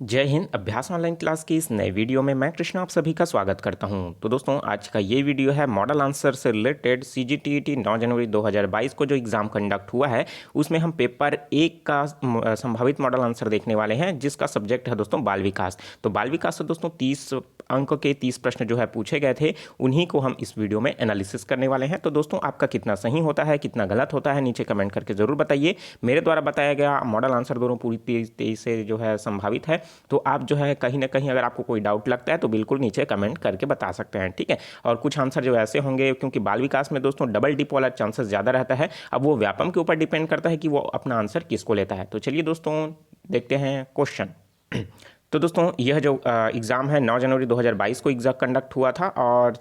जय हिंद। अभ्यास online class की इस नए वीडियो में मैं कृष्णा आप सभी का स्वागत करता हूं। तो दोस्तों आज का ये वीडियो है मॉडल आंसर से रिलेटेड सीजीटीईटी 9 जनवरी 2022 को जो एग्ज़ाम कंडक्ट हुआ है उसमें हम पेपर 1 का संभावित मॉडल आंसर देखने वाले हैं, जिसका सब्जेक्ट है दोस्तों बाल विकास। तो बाल विकास से दोस्तों 30 अंक के 30 प्रश्न जो है पूछे गए थे, उन्हीं को हम इस वीडियो में एनालिसिस करने वाले हैं। तो दोस्तों आपका कितना सही होता है, कितना गलत होता है, नीचे कमेंट करके ज़रूर बताइए। मेरे द्वारा बताया गया मॉडल आंसर दोनों पूरी तेजी से जो है संभावित है, तो आप जो है कहीं ना कहीं अगर आपको कोई डाउट लगता है तो बिल्कुल नीचे कमेंट करके बता सकते हैं, ठीक है। और कुछ आंसर जो ऐसे होंगे, क्योंकि बाल विकास में दोस्तों डबल टिक वाला चांसेस ज़्यादा रहता है। अब वो व्यापम के ऊपर डिपेंड करता है कि वो अपना आंसर किसको लेता है। तो चलिए दोस्तों देखते हैं क्वेश्चन। तो दोस्तों यह जो एग्ज़ाम है 9 जनवरी 2022 को एग्ज़ाम कंडक्ट हुआ था, और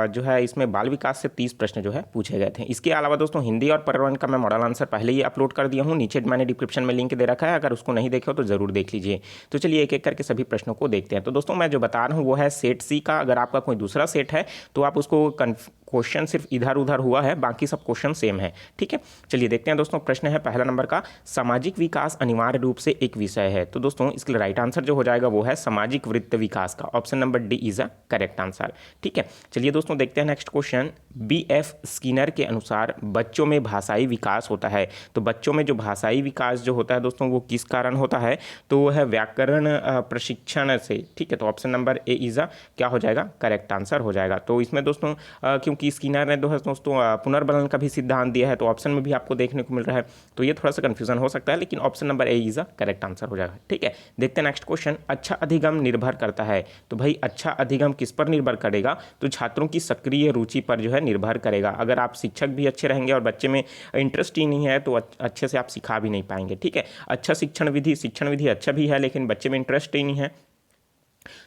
जो है इसमें बाल विकास से 30 प्रश्न जो है पूछे गए थे। इसके अलावा दोस्तों हिंदी और पर्यावरण का मैं मॉडल आंसर पहले ही अपलोड कर दिया हूँ, नीचे मैंने डिस्क्रिप्शन में लिंक दे रखा है, अगर उसको नहीं देखे हो तो ज़रूर देख लीजिए। तो चलिए एक एक करके सभी प्रश्नों को देखते हैं। तो दोस्तों मैं जो बता रहा हूँ वो है सेट सी का। अगर आपका कोई दूसरा सेट है तो आप उसको क्वेश्चन सिर्फ इधर उधर हुआ है, बाकी सब क्वेश्चन सेम है, ठीक है। चलिए देखते हैं दोस्तों। प्रश्न है पहला नंबर का, सामाजिक विकास अनिवार्य रूप से एक विषय है। तो दोस्तों इसके लिए राइट आंसर जो हो जाएगा वो है सामाजिक वृत्त विकास का। Option number D is a correct answer, ठीक है। चलिए दोस्तों देखते हैं next question. B F Skinner के अनुसार बच्चों में भाषाई विकास होता है। तो बच्चों में जो भाषाई विकास जो होता है दोस्तों वो किस कारण होता है, तो वो है व्याकरण प्रशिक्षण से, ठीक है। तो option number A is a क्या हो जाएगा, करेक्ट आंसर हो जाएगा। तो इसमें दोस्तों क्योंकि स्किनर ने दोस्तों पुनर्बलन का भी सिद्धांत दिया है, तो ऑप्शन में भी आपको देखने को मिल रहा है, तो ये थोड़ा सा कंफ्यूजन हो सकता है, लेकिन option number A is a correct answer हो जाएगा, ठीक है। देखते हैं नेक्स्ट क्वेश्चन। अच्छा अधिगम निर्भर करता है। तो भाई अच्छा अधिगम किस पर निर्भर करेगा, तो छात्रों की सक्रिय रुचि पर जो है निर्भर करेगा। अगर आप शिक्षक भी अच्छे रहेंगे और बच्चे में इंटरेस्ट ही नहीं है तो अच्छे से आप सिखा भी नहीं पाएंगे, ठीक है। अच्छा शिक्षण विधि अच्छा भी है, लेकिन बच्चे में इंटरेस्ट ही नहीं है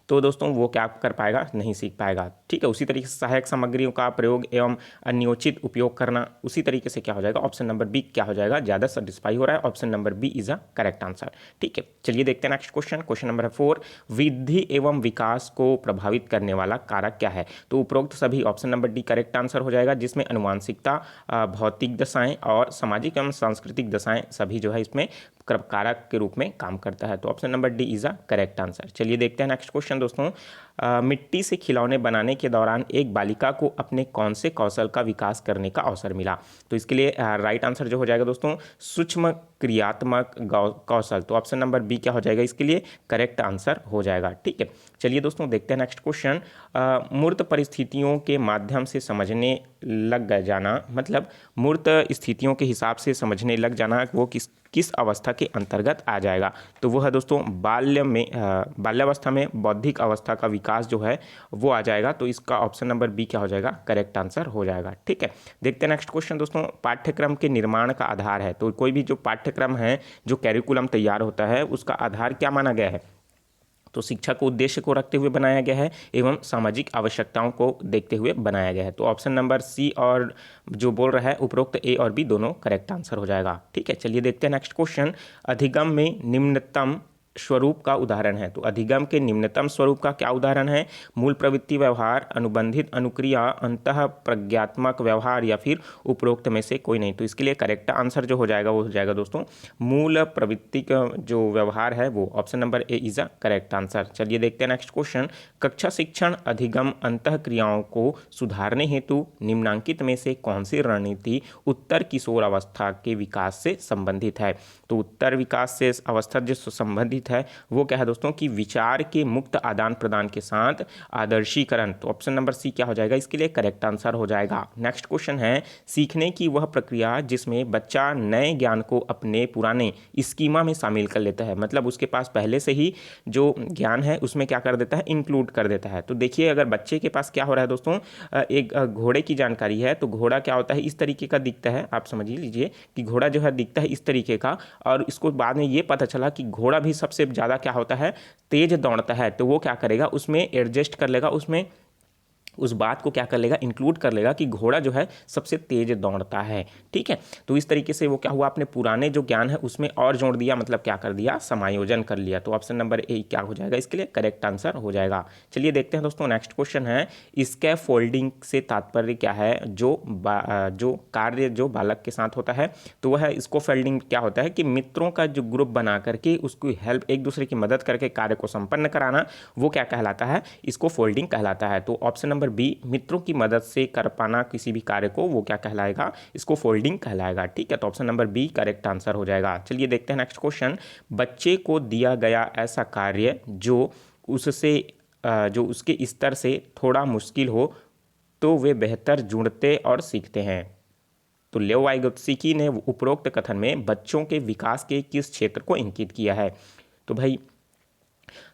तो दोस्तों वो क्या कर पाएगा, नहीं सीख पाएगा, ठीक है। उसी तरीके से सहायक सामग्रियों का प्रयोग एवं अन्योचित उपयोग करना, उसी तरीके से क्या हो जाएगा, ऑप्शन नंबर बी क्या हो जाएगा, ज़्यादा सेटिस्फाई हो रहा है। Option number B is a correct answer, ठीक है। चलिए देखते हैं नेक्स्ट क्वेश्चन। क्वेश्चन नंबर 4, वृद्धि एवं विकास को प्रभावित करने वाला कारक क्या है। तो उपरोक्त सभी option number D correct answer हो जाएगा, जिसमें अनुवांशिकता, भौतिक दशाएं और सामाजिक एवं सांस्कृतिक दशाएं सभी जो है इसमें कारक के रूप में काम करता है। तो option number D is a correct answer. चलिए देखते हैं नेक्स्ट क्वेश्चन दोस्तों। मिट्टी से खिलौने बनाने के दौरान एक बालिका को अपने कौन से कौशल का विकास करने का अवसर मिला। तो इसके लिए राइट आंसर जो हो जाएगा दोस्तों सूक्ष्म क्रियात्मक कौशल। तो ऑप्शन नंबर बी क्या हो जाएगा, इसके लिए करेक्ट आंसर हो जाएगा, ठीक है। चलिए दोस्तों देखते हैं नेक्स्ट क्वेश्चन। मूर्त परिस्थितियों के माध्यम से समझने लग जाना, मतलब मूर्त स्थितियों के हिसाब से समझने लग जाना, वो किस अवस्था के अंतर्गत आ जाएगा। तो वो है दोस्तों बाल्यावस्था में बौद्धिक अवस्था का विकास जो है वो आ जाएगा। तो इसका ऑप्शन नंबर बी क्या हो जाएगा, करेक्ट आंसर हो जाएगा, ठीक है। देखते हैं नेक्स्ट क्वेश्चन दोस्तों। पाठ्यक्रम के निर्माण का आधार है। तो कोई भी जो पाठ्यक्रम है, जो कैरिकुलम तैयार होता है, उसका आधार क्या माना गया है, तो शिक्षा को उद्देश्य को रखते हुए बनाया गया है एवं सामाजिक आवश्यकताओं को देखते हुए बनाया गया है। तो ऑप्शन नंबर सी और जो बोल रहा है उपरोक्त ए और बी दोनों करेक्ट आंसर हो जाएगा, ठीक है। चलिए देखते हैं नेक्स्ट क्वेश्चन। अधिगम में निम्नतम स्वरूप का उदाहरण है। तो अधिगम के निम्नतम स्वरूप का क्या उदाहरण है, मूल प्रवृत्ति व्यवहार, अनुबंधित अनुक्रिया, अंतः प्रज्ञात्मक व्यवहार, या फिर उपरोक्त में से कोई नहीं। तो इसके लिए करेक्ट आंसर जो हो जाएगा वो हो जाएगा दोस्तों मूल प्रवृत्ति का जो व्यवहार है वो। Option number A is a correct answer. चलिए देखते हैं नेक्स्ट क्वेश्चन। कक्षा शिक्षण अधिगम अंतः क्रियाओं को सुधारने हेतु निम्नांकित में से कौन सी रणनीति उत्तर किशोर अवस्था के विकास से संबंधित है। तो उत्तर विकास से अवस्था जो संबंधित है वो क्या है दोस्तों कि विचार के मुक्त आदान प्रदान के साथ आदर्शीकरण। तो ऑप्शन नंबर सी क्या हो जाएगा, इसके लिए करेक्ट आंसर हो जाएगा। नेक्स्ट क्वेश्चन है, सीखने की वह प्रक्रिया जिसमें बच्चा नए ज्ञान को अपने पुराने स्कीमा में शामिल कर लेता है, मतलब उसके पास पहले से ही जो ज्ञान है उसमें क्या कर देता है, इंक्लूड कर देता है। तो देखिए अगर बच्चे के पास क्या हो रहा है दोस्तों, एक घोड़े की जानकारी है, तो घोड़ा क्या होता है, इस तरीके का दिखता है, आप समझ लीजिए कि घोड़ा जो है दिखता है इस तरीके का, और इसको बाद में ये पता चला कि घोड़ा भी सबसे ज़्यादा क्या होता है, तेज दौड़ता है। तो वो क्या करेगा, उसमें एडजस्ट कर लेगा, उसमें उस बात को क्या कर लेगा, इंक्लूड कर लेगा कि घोड़ा जो है सबसे तेज दौड़ता है। ठीक है, तो इस तरीके से वो क्या हुआ, अपने पुराने जो ज्ञान है उसमें और जोड़ दिया, मतलब क्या कर दिया, समायोजन कर लिया। तो ऑप्शन नंबर ए क्या हो जाएगा, इसके लिए करेक्ट आंसर हो जाएगा। चलिए देखते हैं दोस्तों, नेक्स्ट क्वेश्चन है, स्कैफोल्डिंग से तात्पर्य क्या है, जो कार्य जो बालक के साथ होता है, तो वह स्कैफोल्डिंग क्या होता है कि मित्रों का जो ग्रुप बना करके उसकी हेल्प, एक दूसरे की मदद करके कार्य को संपन्न कराना, वो क्या कहलाता है, स्कैफोल्डिंग कहलाता है। तो ऑप्शन नंबर बी, मित्रों की मदद से कर पाना किसी भी कार्य को, वो क्या कहलाएगा, स्कैफोल्डिंग कहलाएगा। ठीक है, तो option number B correct answer हो जाएगा। चलिए देखते हैं नेक्स्ट क्वेश्चन, बच्चे को दिया गया ऐसा कार्य जो उसके स्तर से थोड़ा मुश्किल हो तो वे बेहतर जुड़ते और सीखते हैं। तो लेओ वाइगोत्स्की ने उपरोक्त कथन में बच्चों के विकास के किस क्षेत्र को इंगित किया है। तो भाई,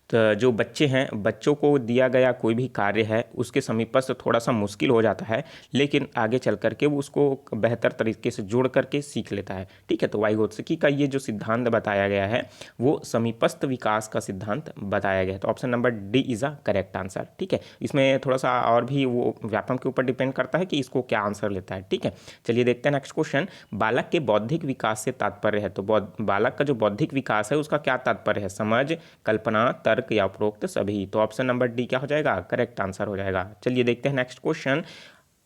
तो जो बच्चे हैं, बच्चों को दिया गया कोई भी कार्य है उसके समीपस्थ थोड़ा सा मुश्किल हो जाता है, लेकिन आगे चल करके वो उसको बेहतर तरीके से जोड़ करके सीख लेता है। ठीक है, तो वाइगोत्स्की का ये जो सिद्धांत बताया गया है वो समीपस्थ विकास का सिद्धांत बताया गया है। तो option number D is a correct answer. ठीक है, इसमें थोड़ा सा और भी वो व्यापम के ऊपर डिपेंड करता है कि इसको क्या आंसर लेता है। ठीक है, चलिए देखते हैं नेक्स्ट क्वेश्चन, बालक के बौद्धिक विकास से तात्पर्य है। तो बालक का जो बौद्धिक विकास है उसका क्या तात्पर्य है, समझ, कल्पना, तर्क या उपरोक्त सभी। तो ऑप्शन नंबर डी क्या हो जाएगा, करेक्ट आंसर हो जाएगा। चलिए देखते हैं नेक्स्ट क्वेश्चन,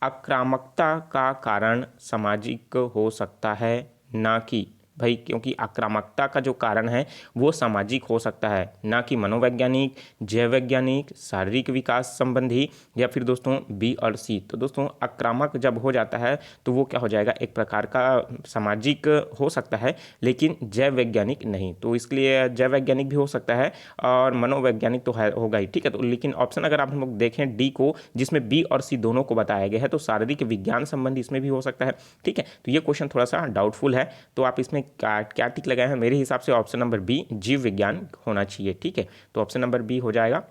आक्रामकता का कारण सामाजिक हो सकता है ना कि, भाई क्योंकि आक्रामकता का जो कारण है वो सामाजिक हो सकता है, ना कि मनोवैज्ञानिक, जैव वैज्ञानिक, शारीरिक विकास संबंधी, या फिर दोस्तों बी और सी। तो दोस्तों आक्रामक जब हो जाता है तो वो क्या हो जाएगा, एक प्रकार का सामाजिक हो सकता है लेकिन जैव वैज्ञानिक नहीं। तो इसके लिए जैव वैज्ञानिक भी हो सकता है और मनोवैज्ञानिक तो है, होगा ही। ठीक है, तो लेकिन ऑप्शन अगर आप हम लोग देखें डी को, जिसमें बी और सी दोनों को बताया गया है, तो शारीरिक विज्ञान संबंधी इसमें भी हो सकता है। ठीक है, तो ये क्वेश्चन थोड़ा सा डाउटफुल है, तो आप इसमें क्या टिक लगाए हैं, मेरे हिसाब से ऑप्शन नंबर बी जीव विज्ञान होना चाहिए। ठीक है, तो ऑप्शन नंबर बी हो जाएगा।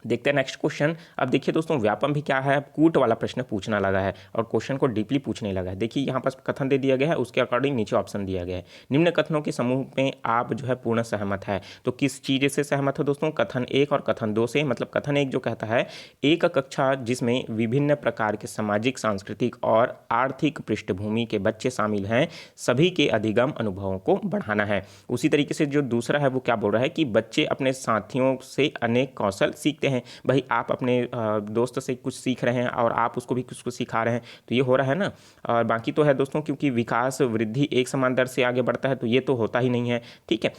देखते हैं नेक्स्ट क्वेश्चन। अब देखिए दोस्तों, व्यापम भी क्या है, कूट वाला प्रश्न पूछना लगा है और क्वेश्चन को डीपली पूछने लगा है। देखिए यहाँ पर कथन दे दिया गया है, उसके अकॉर्डिंग नीचे ऑप्शन दिया गया है, निम्न कथनों के समूह में आप जो है पूर्ण सहमत है। तो किस चीज़ से सहमत हो दोस्तों, कथन एक और कथन दो से। मतलब कथन एक जो कहता है, एक कक्षा जिसमें विभिन्न प्रकार के सामाजिक, सांस्कृतिक और आर्थिक पृष्ठभूमि के बच्चे शामिल हैं, सभी के अधिगम अनुभवों को बढ़ाना है। उसी तरीके से जो दूसरा है वो क्या बोल रहा है कि बच्चे अपने साथियों से अनेक कौशल सीखते हैं। भाई आप अपने दोस्त से कुछ सीख रहे हैं और आप उसको भी कुछ सिखा रहे हैं, तो ये हो रहा है ना। और बाकी तो है दोस्तों, क्योंकि विकास वृद्धि एक समान दर से आगे बढ़ता है, तो ये तो होता ही नहीं है। ठीक है,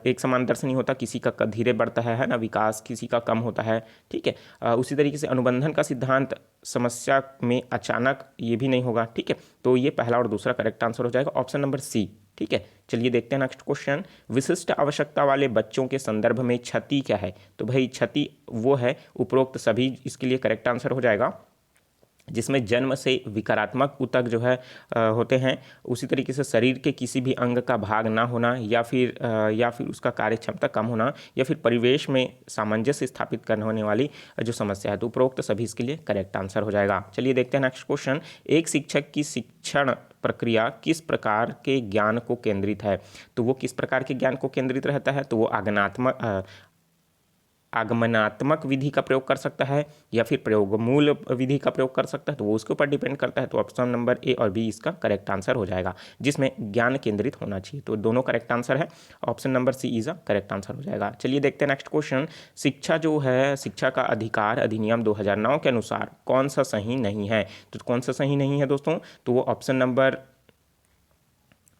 एक समान दर से नहीं होता, किसी का धीरे बढ़ता है ना विकास, किसी का कम होता है। ठीक है, उसी तरीके से अनुबंधन का सिद्धांत समस्या में अचानक ये भी नहीं होगा। ठीक है, तो ये पहला और दूसरा करेक्ट आंसर हो जाएगा, ऑप्शन नंबर सी। ठीक है, चलिए देखते हैं नेक्स्ट क्वेश्चन, विशिष्ट आवश्यकता वाले बच्चों के संदर्भ में क्षति क्या है। तो भाई क्षति वो है उपरोक्त सभी, इसके लिए करेक्ट आंसर हो जाएगा जिसमें जन्म से विकारात्मक ऊतक जो है होते हैं, उसी तरीके से शरीर के किसी भी अंग का भाग ना होना, या फिर उसका कार्य क्षमता कम होना, या फिर परिवेश में सामंजस्य स्थापित करने होने वाली जो समस्या है। तो उपरोक्त सभी इसके लिए करेक्ट आंसर हो जाएगा। चलिए देखते हैं नेक्स्ट क्वेश्चन, एक शिक्षक की शिक्षण प्रक्रिया किस प्रकार के ज्ञान को केंद्रित है। तो वो किस प्रकार के ज्ञान को केंद्रित रहता है, तो वो आगमनात्मक विधि का प्रयोग कर सकता है या फिर प्रयोगमूल विधि का प्रयोग कर सकता है, तो वो उसके ऊपर डिपेंड करता है। तो ऑप्शन नंबर ए और बी इसका करेक्ट आंसर हो जाएगा, जिसमें ज्ञान केंद्रित होना चाहिए। तो दोनों करेक्ट आंसर है, option number C is a correct answer हो जाएगा। चलिए देखते हैं नेक्स्ट क्वेश्चन, शिक्षा जो है, शिक्षा का अधिकार अधिनियम 2009 के अनुसार कौन सा सही नहीं है। तो कौन सा सही नहीं है दोस्तों, तो वो ऑप्शन नंबर,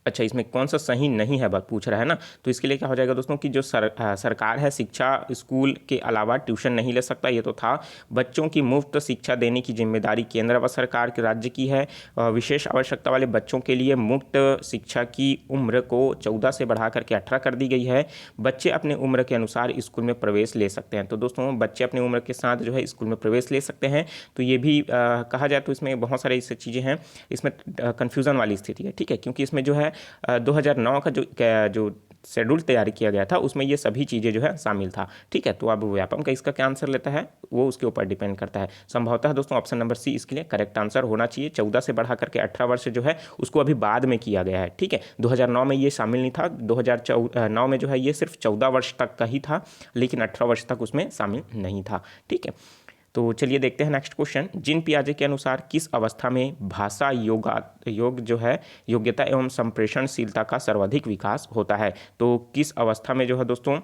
अच्छा इसमें कौन सा सही नहीं है बात पूछ रहा है ना, तो इसके लिए क्या हो जाएगा दोस्तों कि जो सरकार है शिक्षा स्कूल के अलावा ट्यूशन नहीं ले सकता, ये तो था। बच्चों की मुफ्त शिक्षा देने की जिम्मेदारी केंद्र व सरकार के राज्य की है। विशेष आवश्यकता वाले बच्चों के लिए मुफ्त शिक्षा की उम्र को 14 से बढ़ा करके 18 कर दी गई है। बच्चे अपने उम्र के अनुसार स्कूल में प्रवेश ले सकते हैं। तो दोस्तों बच्चे अपने उम्र के साथ जो है स्कूल में प्रवेश ले सकते हैं। तो ये भी कहा जाए तो इसमें बहुत सारी ऐसी चीज़ें हैं, इसमें कन्फ्यूज़न वाली स्थिति है। ठीक है, क्योंकि इसमें जो है 2009 का जो शेड्यूल तैयार किया गया था उसमें ये सभी चीज़ें जो है शामिल था। ठीक है, तो अब व्यापम का इसका क्या आंसर लेता है वो उसके ऊपर डिपेंड करता है। संभवतः दोस्तों ऑप्शन नंबर सी इसके लिए करेक्ट आंसर होना चाहिए। 14 से बढ़ा करके 18 वर्ष जो है उसको अभी बाद में किया गया है। ठीक है, 2009 में ये शामिल नहीं था, 2009 में जो है ये सिर्फ 14 वर्ष तक का ही था, लेकिन 18 वर्ष तक उसमें शामिल नहीं था। ठीक है, तो चलिए देखते हैं नेक्स्ट क्वेश्चन। जीन पियाजे के अनुसार किस अवस्था में भाषा योग जो है योग्यता एवं संप्रेषणशीलता का सर्वाधिक विकास होता है? तो किस अवस्था में जो है दोस्तों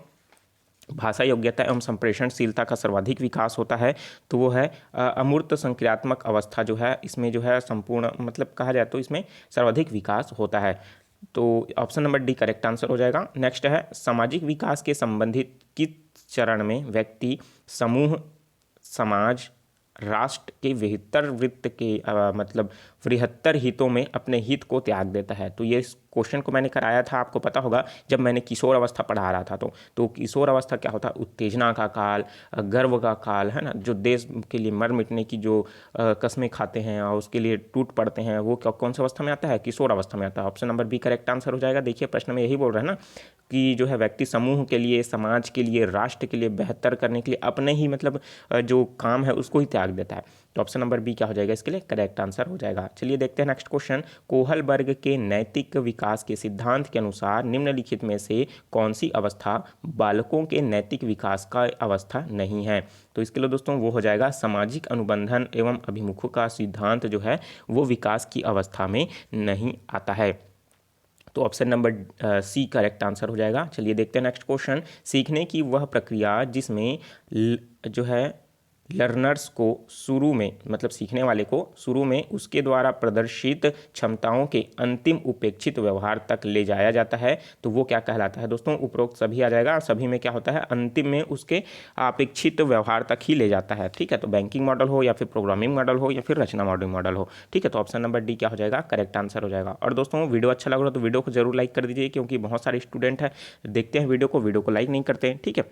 भाषा योग्यता एवं संप्रेषणशीलता का सर्वाधिक विकास होता है? तो वो है अमूर्त संक्रियात्मक अवस्था जो है, इसमें जो है संपूर्ण मतलब कहा जाए तो इसमें सर्वाधिक विकास होता है। तो option number D correct answer हो जाएगा। नेक्स्ट है सामाजिक विकास के संबंधित किस चरण में व्यक्ति, समूह, समाज, राष्ट्र के विहितर वृत्त के मतलब बृहत्तर हितों में अपने हित को त्याग देता है? तो ये इस क्वेश्चन को मैंने कराया था, आपको पता होगा, जब मैंने किशोर अवस्था पढ़ा रहा था। तो किशोर अवस्था क्या होता है? उत्तेजना का काल, गर्व का काल, है ना, जो देश के लिए मर मिटने की जो कस्में खाते हैं और उसके लिए टूट पड़ते हैं, वो कौन सी अवस्था में आता है? किशोर अवस्था में आता है। Option number B correct answer हो जाएगा। देखिए प्रश्न में यही बोल रहे हैं ना कि जो है व्यक्ति समूह के लिए, समाज के लिए, राष्ट्र के लिए बेहतर करने के लिए अपने ही मतलब जो काम है उसको ही त्याग देता है। तो ऑप्शन नंबर बी क्या हो जाएगा इसके लिए? करेक्ट आंसर हो जाएगा। चलिए देखते हैं नेक्स्ट क्वेश्चन। कोहलबर्ग के नैतिक विकास के सिद्धांत के अनुसार निम्नलिखित में से कौन सी अवस्था बालकों के नैतिक विकास का अवस्था नहीं है? तो इसके लिए दोस्तों वो हो जाएगा सामाजिक अनुबंधन एवं अभिमुखों का सिद्धांत जो है वो विकास की अवस्था में नहीं आता है। तो option number C correct answer हो जाएगा। चलिए देखते हैं नेक्स्ट क्वेश्चन। सीखने की वह प्रक्रिया जिसमें जो है लर्नर्स को शुरू में मतलब सीखने वाले को शुरू में उसके द्वारा प्रदर्शित क्षमताओं के अंतिम उपेक्षित व्यवहार तक ले जाया जाता है, तो वो क्या कहलाता है दोस्तों? उपरोक्त सभी आ जाएगा। सभी में क्या होता है? अंतिम में उसके अपेक्षित व्यवहार तक ही ले जाता है। ठीक है, तो बैंकिंग मॉडल हो या फिर प्रोग्रामिंग मॉडल हो या फिर रचना मॉडल हो। ठीक है, तो ऑप्शन नंबर डी क्या हो जाएगा? करेक्ट आंसर हो जाएगा। और दोस्तों वीडियो अच्छा लग रहा है तो वीडियो को जरूर लाइक कर दीजिए, क्योंकि बहुत सारे स्टूडेंट हैं देखते हैं वीडियो को लाइक नहीं करते। ठीक है,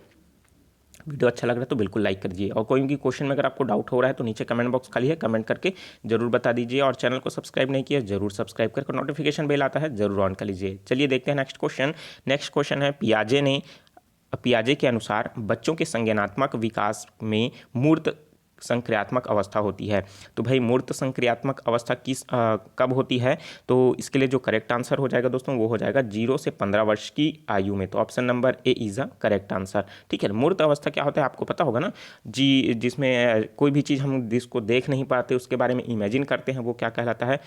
वीडियो अच्छा लग रहा है तो बिल्कुल लाइक कर दीजिए। और कोई भी क्वेश्चन में अगर आपको डाउट हो रहा है तो नीचे कमेंट बॉक्स खाली है, कमेंट करके जरूर बता दीजिए। और चैनल को सब्सक्राइब नहीं किया जरूर सब्सक्राइब करके नोटिफिकेशन बेल आता है जरूर ऑन कर लीजिए। चलिए देखते हैं नेक्स्ट क्वेश्चन। नेक्स्ट क्वेश्चन है पियाजे के अनुसार बच्चों के संज्ञानात्मक विकास में मूर्त संक्रियात्मक अवस्था होती है। तो भाई मूर्त संक्रियात्मक अवस्था कब होती है? तो इसके लिए जो करेक्ट आंसर हो जाएगा दोस्तों वो हो जाएगा 0 से 15 वर्ष की आयु में। तो option number A is a correct answer. ठीक है, मूर्त अवस्था क्या होता है आपको पता होगा ना जी, जिसमें कोई भी चीज़ हम जिसको देख नहीं पाते उसके बारे में इमेजिन करते हैं वो क्या कहलाता है?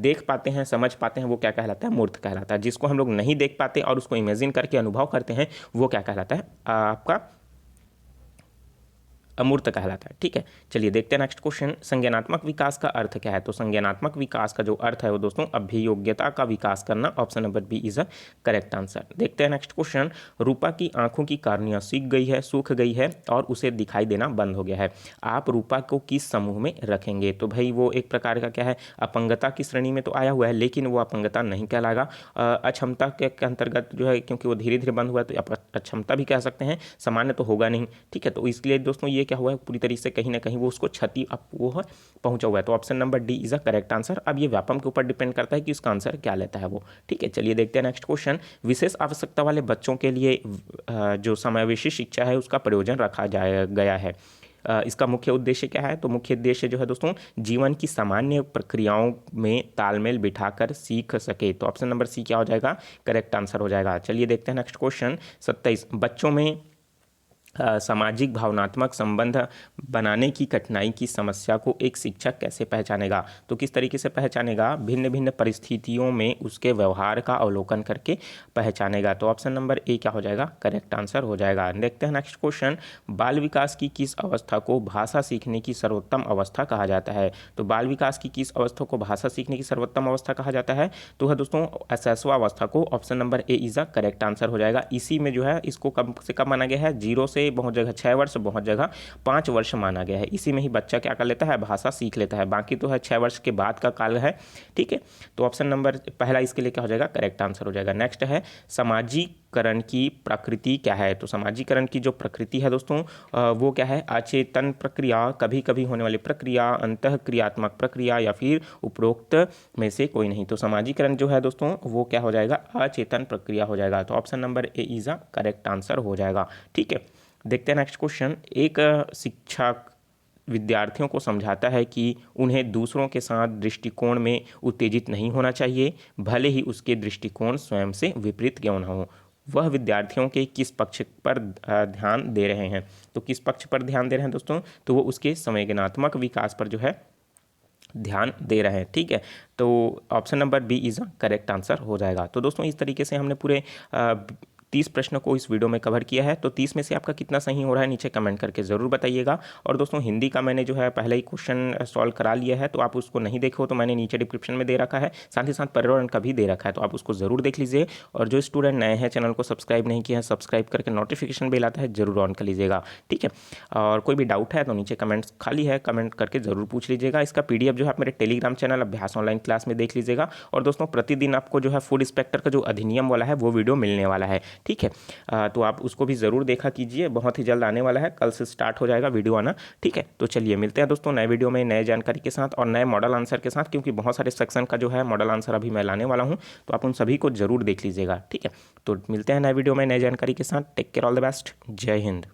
देख पाते हैं, समझ पाते हैं, वो क्या कहलाता है? मूर्त कहलाता है। जिसको हम लोग नहीं देख पाते और उसको इमेजिन करके अनुभव करते हैं वो क्या कहलाता है? आपका अमूर्त कहलाता है। ठीक है, चलिए देखते हैं नेक्स्ट क्वेश्चन। संज्ञानात्मक विकास का अर्थ क्या है? तो संज्ञानात्मक विकास का जो अर्थ है वो दोस्तों अभियोग्यता का विकास करना। Option number B is a correct answer. देखते हैं नेक्स्ट क्वेश्चन। रूपा की आंखों की कार्निया सूख गई है और उसे दिखाई देना बंद हो गया है। आप रूपा को किस समूह में रखेंगे? तो भाई वो एक प्रकार का क्या है? अपंगता की श्रेणी में तो आया हुआ है, लेकिन वो अपंगता नहीं कहलाएगा। अक्षमता के अंतर्गत जो है, क्योंकि वो धीरे धीरे बंद हुआ है तो अक्षमता भी कह सकते हैं, सामान्य तो होगा नहीं। ठीक है, तो इसलिए दोस्तों ये क्या हुआ है? पूरी तरीके से कहीं ना कहीं वो उसको क्षति वो है पहुंचा हुआ है। तो option number D is a correct answer. अब ये व्यापम के ऊपर डिपेंड करता है कि उसका आंसर क्या लेता है वो। ठीक है, चलिए देखते हैं नेक्स्ट क्वेश्चन। विशेष आवश्यकता वाले बच्चों के लिए जो समावेशी शिक्षा है उसका प्रयोजन रखा गया है। इसका मुख्य उद्देश्य क्या है? तो मुख्य उद्देश्य जो है दोस्तों जीवन की सामान्य प्रक्रियाओं में तालमेल बिठाकर सीख सके। तो ऑप्शन नंबर सी क्या हो जाएगा? करेक्ट आंसर हो जाएगा। चलिए देखते हैं नेक्स्ट क्वेश्चन 27। बच्चों में सामाजिक भावनात्मक संबंध बनाने की कठिनाई की समस्या को एक शिक्षक कैसे पहचानेगा? तो किस तरीके से पहचानेगा? भिन्न भिन्न परिस्थितियों में उसके व्यवहार का अवलोकन करके पहचानेगा। तो ऑप्शन नंबर ए क्या हो जाएगा? करेक्ट आंसर हो जाएगा। देखते हैं नेक्स्ट क्वेश्चन। बाल विकास की किस अवस्था को भाषा सीखने की सर्वोत्तम अवस्था कहा जाता है? तो बाल विकास की किस अवस्था को भाषा सीखने की सर्वोत्तम अवस्था कहा जाता है? तो है दोस्तों शैशव अवस्था को। Option number A is a correct answer हो जाएगा। इसी में जो है इसको कम से कम माना गया है 0 से बहुत जगह 6 वर्ष, बहुत जगह 5 वर्ष माना गया है। इसी में ही बच्चा क्या कर लेता है? भाषा सीख लेता है। बाकी तो है 6 वर्ष के बाद का काल है। ठीक है, तो ऑप्शन नंबर पहला इसके लिए क्या हो जाएगा? करेक्ट आंसर हो जाएगा। नेक्स्ट है सामाजिकरण की प्रकृति क्या है? तो सामाजिकरण की जो प्रकृति है दोस्तों वो क्या है? अचेतन प्रक्रिया, कभी कभी होने वाली प्रक्रिया, अंतःक्रियात्मक प्रक्रिया या फिर उपरोक्त में से कोई नहीं। तो सामाजिकरण जो है दोस्तों वो क्या हो जाएगा? अचेतन प्रक्रिया हो जाएगा। तो option number A is a correct answer हो जाएगा। ठीक है, देखते हैं नेक्स्ट क्वेश्चन। एक शिक्षक विद्यार्थियों को समझाता है कि उन्हें दूसरों के साथ दृष्टिकोण में उत्तेजित नहीं होना चाहिए, भले ही उसके दृष्टिकोण स्वयं से विपरीत क्यों न हो। वह विद्यार्थियों के किस पक्ष पर ध्यान दे रहे हैं। तो किस पक्ष पर ध्यान दे रहे हैं दोस्तों, तो वो उसके संवेदनात्मक विकास पर जो है ध्यान दे रहे हैं। ठीक है, तो option number B is correct answer हो जाएगा। तो दोस्तों इस तरीके से हमने पूरे 30 प्रश्नों को इस वीडियो में कवर किया है। तो 30 में से आपका कितना सही हो रहा है नीचे कमेंट करके ज़रूर बताइएगा। और दोस्तों हिंदी का मैंने जो है पहले ही क्वेश्चन सॉल्व करा लिया है, तो आप उसको नहीं देखे हो तो मैंने नीचे डिस्क्रिप्शन में दे रखा है, साथ ही साथ पर्यावरण का भी दे रखा है, तो आप उसको ज़रूर देख लीजिए। और जो स्टूडेंट नए हैं चैनल को सब्सक्राइब नहीं किया है, सब्सक्राइब करके नोटिफिकेशन बेल आता है ज़रूर ऑन कर लीजिएगा। ठीक है, और कोई भी डाउट है तो नीचे कमेंट्स खाली है, कमेंट करके ज़रूर पूछ लीजिएगा। इसका PDF जो है आप मेरे टेलीग्राम चैनल अभ्यास ऑनलाइन क्लास में देख लीजिएगा। और दोस्तों प्रतिदिन आपको जो है फूड इंस्पेक्टर का जो अधिनियम वाला है वो वीडियो मिलने वाला है। ठीक है, तो आप उसको भी ज़रूर देखा कीजिए, बहुत ही जल्द आने वाला है, कल से स्टार्ट हो जाएगा वीडियो आना। ठीक है, तो चलिए मिलते हैं दोस्तों नए वीडियो में नए जानकारी के साथ और नए मॉडल आंसर के साथ, क्योंकि बहुत सारे सेक्शन का जो है मॉडल आंसर अभी मैं लाने वाला हूं, तो आप उन सभी को जरूर देख लीजिएगा। ठीक है, तो मिलते हैं नए वीडियो में नए जानकारी के साथ। Take care, all the best, जय हिंद।